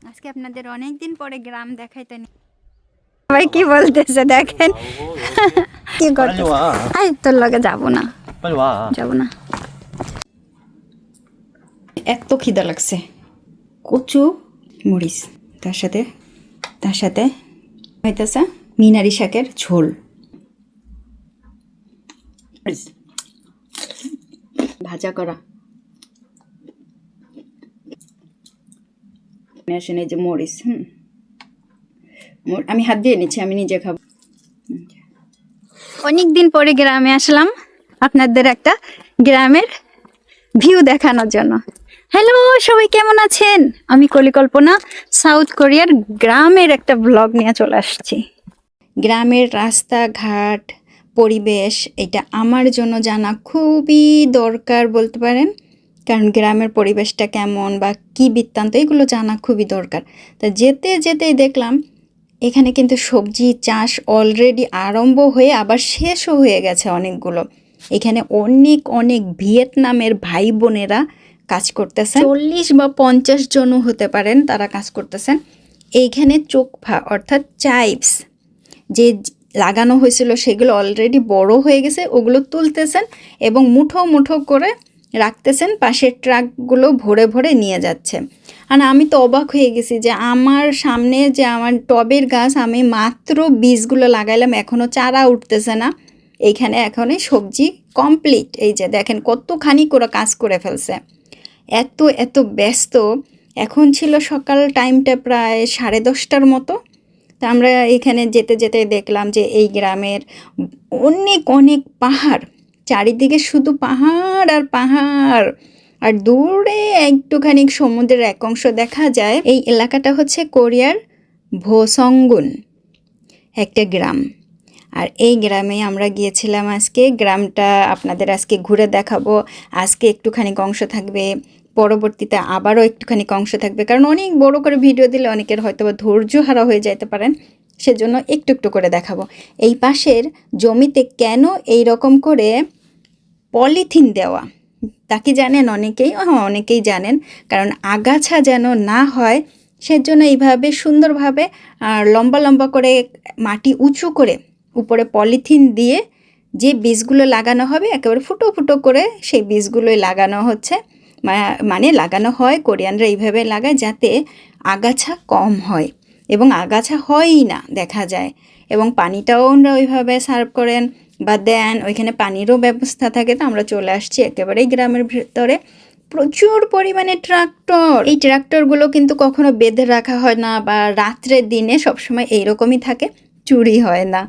আজকে আপনাদের অনেক দিন পরে গ্রাম দেখাইতে সবাই কি বলতেছে দেখেন কি করতে আই তোর লগে যাব না যাব না এত খিদা লাগছে কচু মরিচ তার সাথে হইতেছে মিনারি শাকের ঝোল ভাজা করা আসেন এই যে মরিচ আমি হাত দিয়ে নিচ্ছি আমি নিজে খাবো অনেক দিন পরে গ্রামে আসলাম আপনাদের একটা গ্রামের ভিউ দেখানোর জন্য হ্যালো সবাই কেমন আছেন আমি কলিকল্পনা সাউথ কোরিয়ার গ্রামের একটা ব্লগ নিয়ে চলে আসছি গ্রামের রাস্তাঘাট পরিবেশ এটা আমার জন্য জানা খুবই দরকার বলতে পারেন কারণ গ্রামের পরিবেশটা কেমন বা কী বৃত্তান্ত এগুলো জানা খুবই দরকার তা যেতে যেতেই দেখলাম এখানে কিন্তু সবজি চাষ অলরেডি আরম্ভ হয়ে আবার শেষও হয়ে গেছে অনেকগুলো এখানে অনেক অনেক ভিয়েতনামের ভাই বোনেরা কাজ করতেছেন 40 বা 50 জনও হতে পারেন তারা কাজ করতেছেন এইখানে চোকফা অর্থাৎ চাইপস যে লাগানো হয়েছিল সেগুলো অলরেডি বড় হয়ে গেছে ওগুলো তুলতেছেন এবং মুঠো মুঠো করে রাখতেছেন পাশের ট্রাকগুলো ভরে ভরে নিয়ে যাচ্ছে আর আমি তো অবাক হয়ে গেছি যে আমার সামনে যে আমার টবের গাছ আমি মাত্র বীজগুলো লাগাইলাম এখনও চারা উঠতেছে না এইখানে এখনই সবজি কমপ্লিট এই যে দেখেন কতখানি করে কাজ করে ফেলছে এত এত ব্যস্ত এখন ছিল সকাল টাইমটা প্রায় 10:30টার মতো তা আমরা এখানে যেতে যেতে দেখলাম যে এই গ্রামের অনেক অনেক পাহাড় চারিদিকে শুধু পাহাড় আর পাহাড় আর দূরে একটুখানি সমুদ্রের এক অংশ দেখা যায় এই এলাকাটা হচ্ছে কোরিয়ার ভোসঙ্গুন একটা গ্রাম আর এই গ্রামে আমরা গিয়েছিলাম আজকে গ্রামটা আপনাদের আজকে ঘুরে দেখাবো আজকে একটুখানি অংশ থাকবে পরবর্তীতে আবারও একটুখানি অংশ থাকবে কারণ অনেক বড় করে ভিডিও দিলে অনেকের হয়তো বা ধৈর্য হারা হয়ে যেতে পারেন সেজন্য একটু একটু করে দেখাবো এই পাশের জমিতে কেন এই রকম করে পলিথিন দেওয়া তা কি জানেন অনেকেই অনেকেই জানেন কারণ আগাছা যেন না হয় সেজন্য এইভাবে সুন্দরভাবে লম্বা লম্বা করে মাটি উঁচু করে উপরে পলিথিন দিয়ে যে বীজগুলো লাগানো হবে একেবারে ফুটো ফুটো করে সেই বীজগুলোই লাগানো হচ্ছে মানে লাগানো হয় কোরিয়ানরা এইভাবে লাগায় যাতে আগাছা কম হয় এবং আগাছা হয়ই না দেখা যায় এবং পানিটাও ওনারা ওইভাবে সার্ভ করেন বা দেন ওইখানে পানিরও ব্যবস্থা থাকে তো আমরা চলে আসছি একেবারেই গ্রামের ভেতরে প্রচুর পরিমাণে ট্রাক্টর এই ট্রাক্টরগুলো কিন্তু কখনো বেঁধে রাখা হয় না বা রাত্রের দিনে সবসময় এইরকমই থাকে চুরি হয় না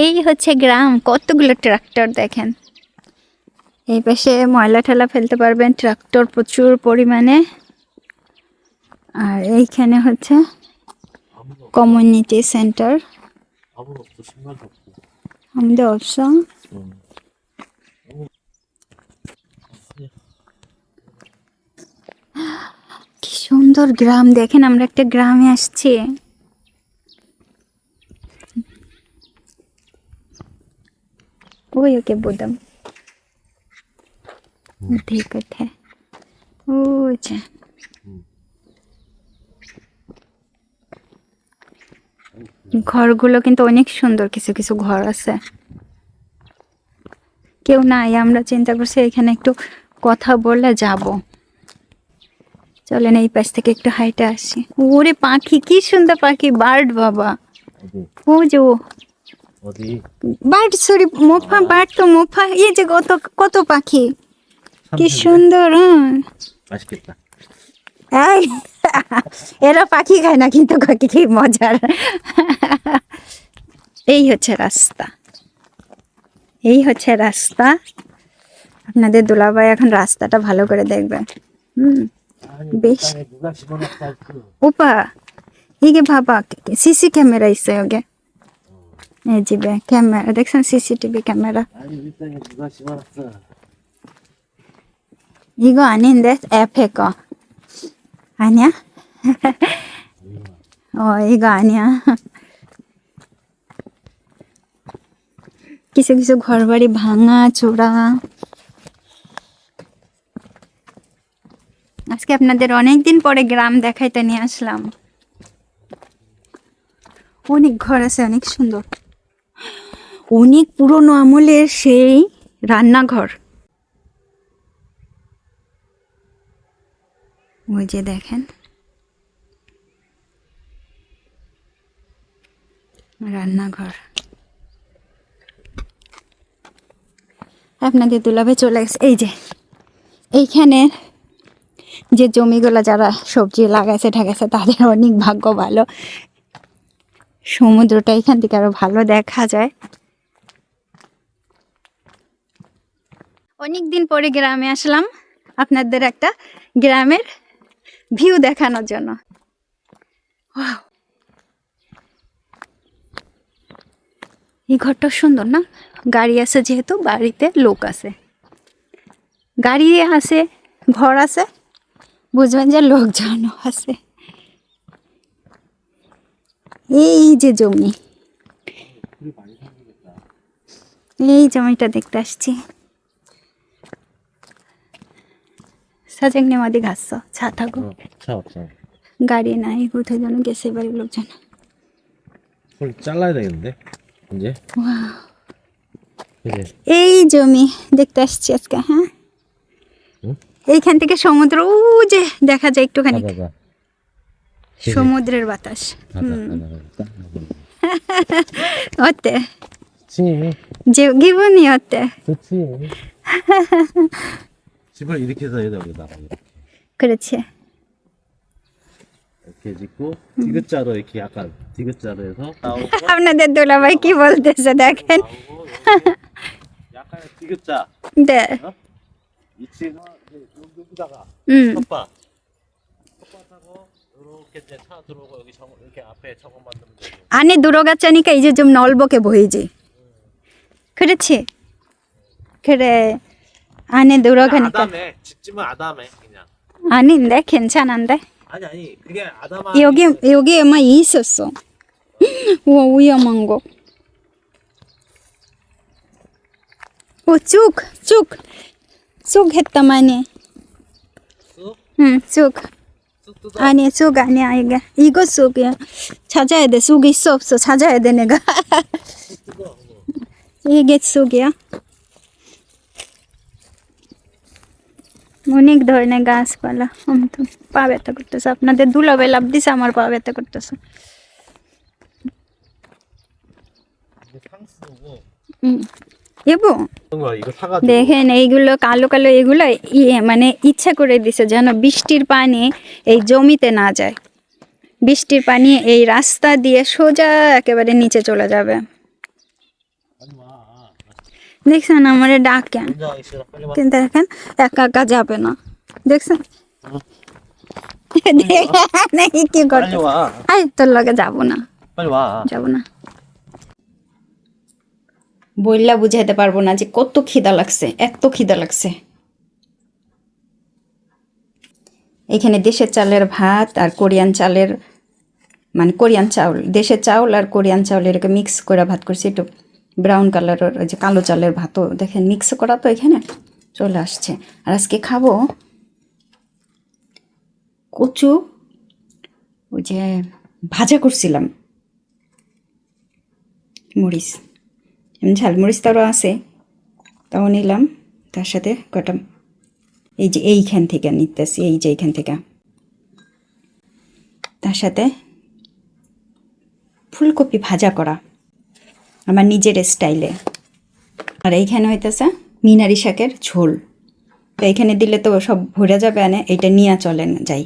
এই হচ্ছে গ্রাম কতগুলো ট্রাক্টর দেখেন এই পাশে ময়লা ঠেলা ফেলতে পারবেন ট্রাক্টর প্রচুর পরিমাণে আর এইখানে হচ্ছে কমিউনিটি সেন্টার আমাদের অবশ্য কি সুন্দর গ্রাম দেখেন আমরা একটা গ্রামে আসছি ওই ওকে বোদাম ঠিক আছে ও আচ্ছা ঘরগুলো কিন্তু অনেক সুন্দর কিছু কিছু ঘর আছে কেউ নাই আমরা চিন্তা করছি এখানে একটু কথা বললে যাব চলেন এই পাশ থেকে একটু হাইটে আসি ওরে পাখি কি সুন্দর পাখি বার্ড বাবা ও যে বার্ড সরি মোফা বার্ড তো মোফা এই যে কত কত পাখি কি সুন্দর এই এরা পাখি খায় না কিন্তু কাকি কি মজার এই হচ্ছে রাস্তা আপনাদের দুলাভাই এখন রাস্তাটা ভালো করে দেখবেন বেশ উপা হিগে ভাবা সিসি ক্যামেরা ইসে ওগে এই যে ক্যামেরা দেখছেন সিসিটিভি ক্যামেরা 이거 아닌데 앞에 거 아니야? 이거 아니야. কিছু কিছু ঘরবাড়ি ভাঙা চোরা আজকে আজকে আপনাদের অনেকদিন পরে গ্রাম দেখাইতে নিয়ে আসলাম। অনেক ঘর আছে, অনেক সুন্দর, অনেক পুরনো আমলের সেই রান্নাঘর। ওই যে দেখেন রান্নাঘর। আপনাদের দুলাভে চলে গেছে। এই যে এইখানে যে জমিগুলো যারা সবজি লাগাইছে ঢাকাইছে তাদের অনেক ভাগ্য ভালো, সমুদ্রটা এখান থেকে আরো ভালো দেখা যায়। অনেকদিন পরে গ্রামে আসলাম আপনাদের একটা গ্রামের ভিউ দেখানোর জন্য। Wow! এই ঘরটা সুন্দর না? গাড়ি আছে, যেহেতু বাড়িতে লোক আছে, গাড়ি আছে, ঘর আছে, বুঝবেন যে লোকজনও আছে। এই যে জমি, এই জমিটা দেখতে আসছি। 사장님 어디 갔어? 차 타고? 차 없어. গাড়ি নাই, কোথায় যেন গেছে বাড়ির লোকজন। 그걸 잘라야 되겠는데? 이제? 이제. এই জমি দেখতে আসছি আজকে। হ্যাঁ, 응? এইখান থেকে সমুদ্র ও যে দেখা যায় একটুখানি, 바다다. সমুদ্রের বাতাস। 바다. 어때? 좋지. যে 기분이 어때? 좋지. 집을 이렇게 해서 여기다가 그렇지. 이렇게 짓고 디귿자로 이렇게 약간 디귿자로 해서 나오고 আপনাদের দুলাভাই কি বলতেছে দেখেন। 나오고 약간 디귿자. 네. 어? 2층은 여기다가 음. 텃밭하고 이렇게 이제 차 들어오고 여기 이렇게 앞에 정원 만들면 되고. 안에 들어갔자니까 이제 좀 넓게 보이지. 그렇지. 그래. 안에 들어가니까. 아담해. 집지면 아담해 그냥. 아닌데 괜찮은데. 아니 그게 아담한 여기에만 있었어. 우와, 위험한 거. 쭉 했다 많이. 쑥? 응, 쑥. 쑥 뜯어. 아니, 쑥 아니야, 이거 쑥이야. 찾아야 돼. 쑥 있어 없어 찾아야 돼 내가. 쑥 뜯어. 이게 쑥이야. অনেক ধরনের গাছপালা। আমি তো পা ব্যথা করতেছে, আপনাদের দুলাভাই লাভ দিছে, আমার পা ব্যথা করতেছে। 이게 상수고. এবো 이거 사가지고. দেখেন এইগুলো কালো কালো, এগুলো মানে ইচ্ছা করে দিছে যেন বৃষ্টির পানি এই জমিতে না যায়। বৃষ্টির পানি এই রাস্তা দিয়ে সোজা একেবারে নিচে চলে যাবে। 빨리 와. দেখছেন আমারে ডাকেন, 혼자 있으라 빨리 와. কিন্তু দেখেন একা একা যাবে না। দেখছেন দেখেন এই কি 빨리 করতে, 와. আই তোর লগে যাবো না, 빨리 와. যাবো না। বইলা বুঝাইতে পারবো না যে কত খিদা লাগছে, এত খিদা লাগছে। এখানে দেশের চালের ভাত আর কোরিয়ান চালের, মানে কোরিয়ান চাউল, দেশের চাউল আর কোরিয়ান চাউল এটাকে মিক্স করে ভাত করছি, একটু ব্রাউন কালারের, ওই যে কালো চালের ভাতও দেখেন মিক্স করা তো এখানে চলে আসছে। আর আজকে খাবো কচু, ওই যে ভাজা করছিলাম, মরিচ, ঝালমরিচ তারও আছে, তাও নিলাম, তার সাথে কটা এই যে এইখান থেকে নিতেছি, এই যে এইখান থেকে, তার সাথে ফুলকপি ভাজা করা আমার নিজের স্টাইলে। আর এইখানে হইতেছে মিনারি শাকের ঝোল। তো এইখানে দিলে তো সব ভরে যাবে, আনে এইটা নিয়ে চলেন যাই।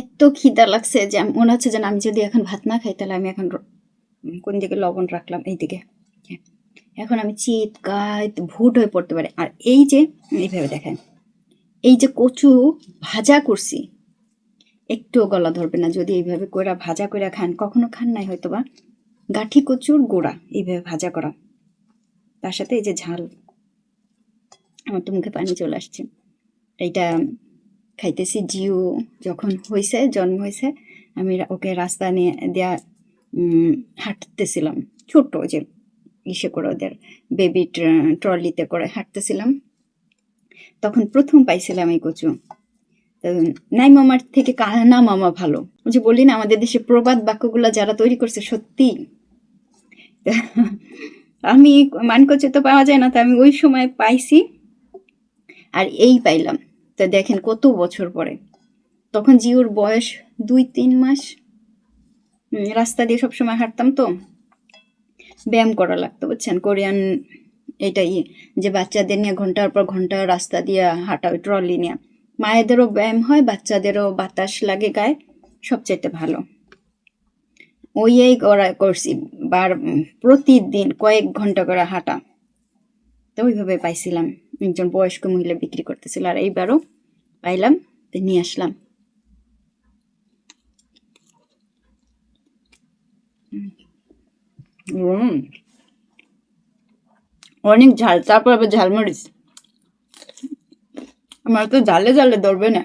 এত খিদা লাগছে যে মনে হচ্ছে যেন আমি যদি এখন ভাত না খাই তাহলে আমি এখন কোন দিকে লবণ রাখলাম, এই দিকে, এখন আমি চিৎকার ভুট হয়ে পড়তে পারে। আর এই যে এইভাবে দেখেন, এই যে কচু ভাজা করছি, একটুও গলা ধরবে না যদি এইভাবে করে ভাজা করে খান। কখনো খান নাই হয়তো বা, গাঠি কচুর গোড়া এইভাবে ভাজা করা, তার সাথে এই যে ঝাল, আমার তো মুখে পানি চলে আসছে। এইটা খাইতেছি। জিও যখন হয়েছে, জন্ম হয়েছে, আমি ওকে রাস্তা নিয়ে দেয়া হাঁটতেছিলাম, ছোট্ট যে ইসে করে ওদের বেবি ট্রলিতে করে হাঁটতেছিলাম, তখন প্রথম পাইছিলাম এই কচু। তো নাই মামার থেকে কানা মামা ভালো। ওই যে বলি না, আমাদের দেশে প্রবাদ বাক্যগুলা যারা তৈরি করছে সত্যি। আমি মানকচে তো পাওয়া যায় না, তো আমি ওই সময় পাইছি আর এই পাইলাম। তো দেখেন কত বছর পরে, তখন জিওর বয়স 2-3 মাস। রাস্তা দিয়ে সবসময় হাঁটতাম, তো ব্যায়াম করা লাগতো বুঝছেন, কোরিয়ান এটাই যে বাচ্চাদের নিয়ে ঘন্টার পর ঘন্টা রাস্তা দিয়ে হাঁটা, ওই ট্রলি নিয়ে। মায়েদেরও ব্যায়াম হয়, বাচ্চাদেরও বাতাস লাগে গায়ে, সবচেয়ে ভালো। ওই করছি প্রতিদিন কয়েক ঘন্টা করে হাঁটা। তো ওইভাবে পাইছিলাম, একজন বয়স্ক মহিলা বিক্রি করতেছিল, আর এইবারও পাইলাম, তো নিয়ে আসলাম। অনেক ঝাল, তারপর আবার ঝালমরিচ। আমার তো ঝালে ঝালে ধরবে না।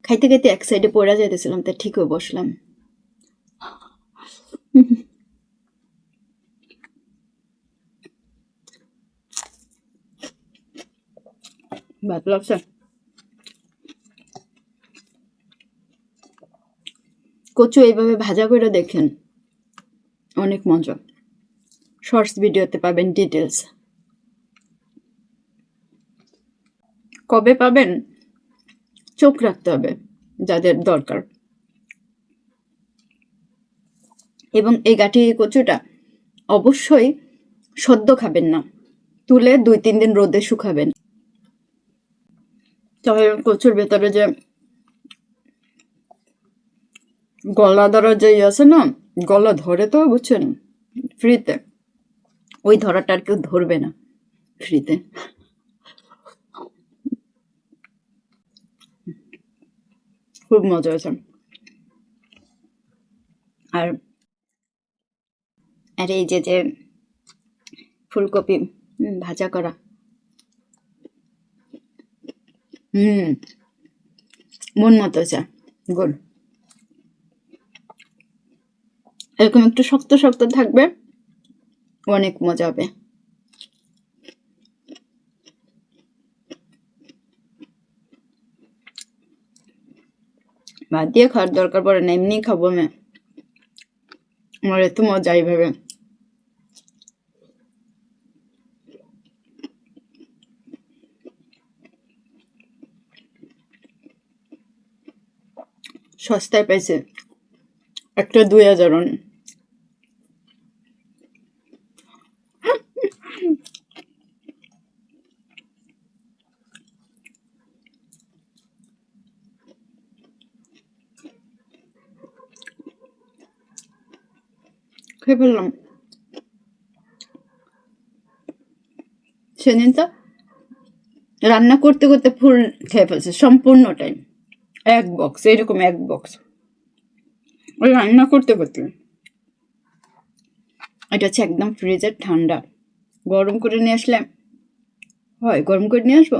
খাইতে খাইতে এক সাইডে পড়ে যাইতেছিলাম, তা ঠিক হয়ে বসলাম। ভালো লাগছে। কচু এইভাবে ভাজা করে দেখেন, অনেক মজা। শর্টস ভিডিওতে পাবেন ডিটেলস। কবে পাবেন চোখ রাখতে হবে যাদের দরকার। এবং এই গাঠি কচুটা অবশ্যই সদ্য খাবেন না, তুলে 2-3 দিন রোদে শুকাবেন। তাহলে কচুর ভেতরে যে গলা ধরা যে আছে না, গলা ধরে তো বুঝছেন ফ্রিতে, ওই ধরাটা আর কেউ ধরবে না ফ্রিতে। খুব মজা হয়েছে। আর আর এই যে যে ফুলকপি ভাজা করা, মন মতো হয়েছে, গুড। এরকম একটু শক্ত শক্ত থাকবে, অনেক মজা হবে। ভাত দিয়ে খাওয়ার দরকার পড়ে না, এমনি খাবো আমি। আমার এত মজা এইভাবে। সস্তায় পাইছে, একটা 2000 ওন। খেয়ে ফেললাম। সেদিন তো রান্না করতে করতে ফুল খেয়ে ফেলছে সম্পূর্ণ টাইম, 1 বক্স, এরকম 1 বক্স ওই রান্না করতে করতে। এটা হচ্ছে একদম ফ্রিজের ঠান্ডা, গরম করে নিয়ে আসলে হয়। গরম করে নিয়ে আসবো,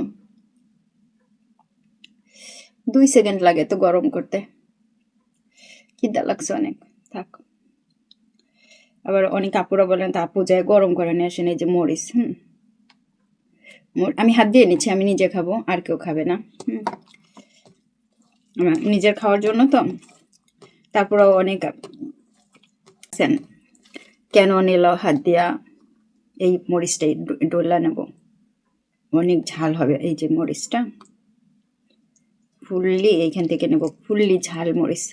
2 সেকেন্ড লাগে তো গরম করতে। খিদা লাগছে অনেক, থাক। আবার অনেক আপুরা বলেন, তা আপু যায় গরম করে নিয়ে আসেন। এই যে মরিচ, আমি হাত দিয়ে নিচ্ছি, আমি নিজে খাবো, আর কেউ খাবে না। আমার নিজের খাওয়ার জন্য তো। তারপরেও অনেক আছেন, কেন নিল হাত দিয়া, এই মরিচটাই ডোলা নেব, অনেক ঝাল হবে। এই যে মরিচটা ফুললি এইখান থেকে নেব, ফুললি ঝাল মরিচ,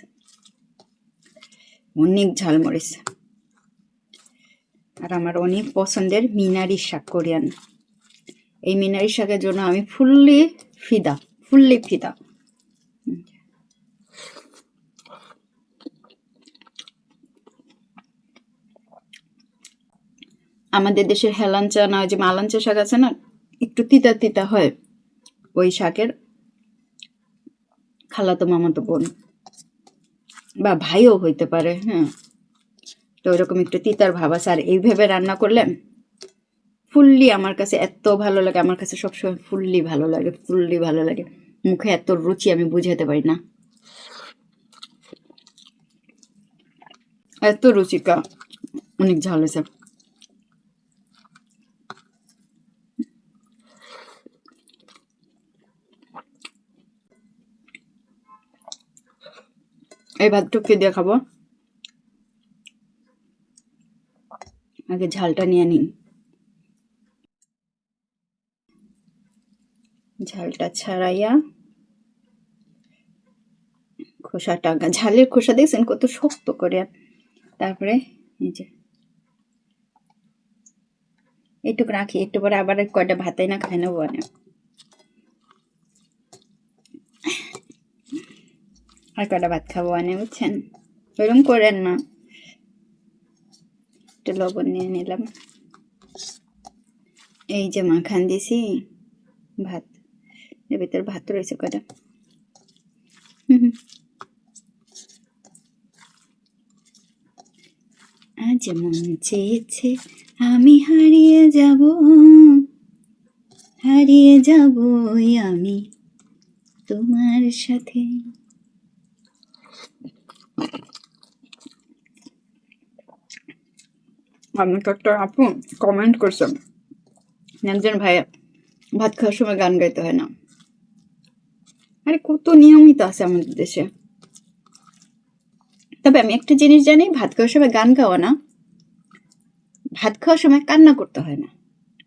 অনেক ঝাল মরিচ। আর আমার অনেক পছন্দের মিনারি শাক, কোরিয়ান। এই মিনারি শাকের জন্য আমি ফুললি ফিদা। আমাদের দেশের হেলাঞ্চা না, যে মালাঞ্চা শাক আছে না, একটু তিতা তিতা হয়, ওই শাকের খালাতো মামাতো বোন বা ভাইও হইতে পারে, তো ওইরকম একটু তিতার ভাব আছে। আর এইভাবে রান্না করলে ফুললি আমার কাছে এত ভালো লাগে, আমার কাছে সবসময় ফুললি ভালো লাগে। মুখে এত রুচি আমি বুঝাতে পারি না, এত রুচিকা, অনেক ঝাল হয়েছে। এই ভাতটুকু দিয়ে খাবো। আগে ঝালটা নিয়ে নিন। ঝালটা ছাড়াইয়া খোসাটা, ঝালের খোসা দেখছেন কত শক্ত করে। তারপরে এই যে এইটুকু রাখি, একটু পরে আবার কয়টা ভাতাই না খাই নেবো অনেক। আর কয়টা ভাত খাবো অনেক, বুঝছেন? ওইরকম করেন না। একটু লবণ নিয়ে নিলাম। এই যে মাখান দিছি ভাত, এর ভিতরে ভাত রয়েছে কয়টা। আজ মন চেয়েছে আমি হারিয়ে যাব, হারিয়ে যাবই আমি তোমার সাথে। আমাকে একটা আপু কমেন্ট করছেন, একজন ভাইয়া ভাত খাওয়ার সময় গান গাইতে হয় না। আরে কত নিয়মিত আছে আমাদের দেশে। তবে আমি একটা জিনিস জানি, ভাত খাওয়ার সময় গান গাওয়া না, ভাত খাওয়ার সময় কান্না করতে হয় না,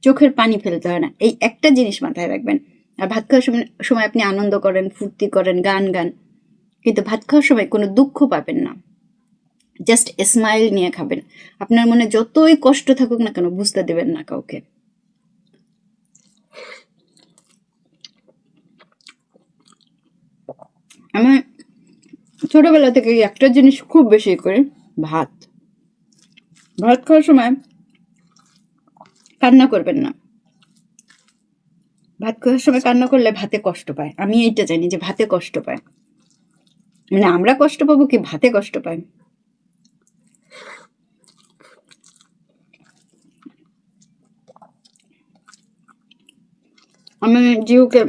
চোখের পানি ফেলতে হয় না, এই একটা জিনিস মাথায় রাখবেন। আর ভাত খাওয়ার সময় আপনি আনন্দ করেন, ফুর্তি করেন, গান গান, কিন্তু ভাত খাওয়ার সময় কোনো দুঃখ পাবেন না, জাস্ট স্মাইল নিয়ে খাবেন। আপনার মনে যতই কষ্ট থাকুক না কেন বুঝতে দেবেন না কাউকে। আমি ছোটবেলা থেকে একটা জিনিস খুব বেশি করি, ভাত ভাত খাওয়ার সময় কান্না করবেন না। ভাত খাওয়ার সময় কান্না করলে ভাতে কষ্ট পায়। আমি এইটা জানি যে ভাতে কষ্ট পায়, মানে আমরা কষ্ট পাবো কি ভাতে কষ্ট পায়। আমি জিউকে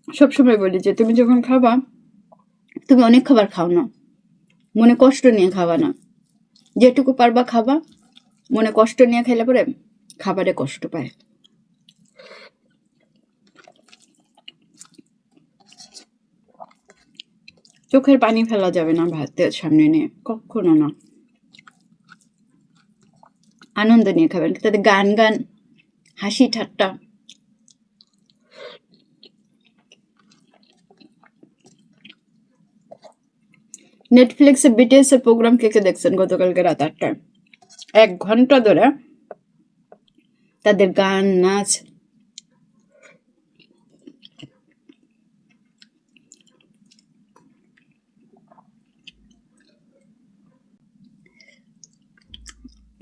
সবসময় বলি যে তুমি যখন খাবা, তুমি অনেক খাবার খাও না, মনে কষ্ট নিয়ে খাবা না, যেটুকু পারবা খাবা। মনে কষ্ট নিয়ে খাইলে পরে খাবারে কষ্ট পায়। চোখের পানি ফেলা যাবে না ভাতের সামনে নিয়ে, কখনো না। আনন্দ নিয়ে খাবেন, তাতে গান গান, হাসি ঠাট্টা। নেটফ্লিক্সে বিটিএস এর প্রোগ্রাম কে কে দেখছেন? গতকালকে রাত 8টায় 1 ঘন্টা ধরে তাদের গান নাচ।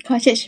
খাওয়া শেষ।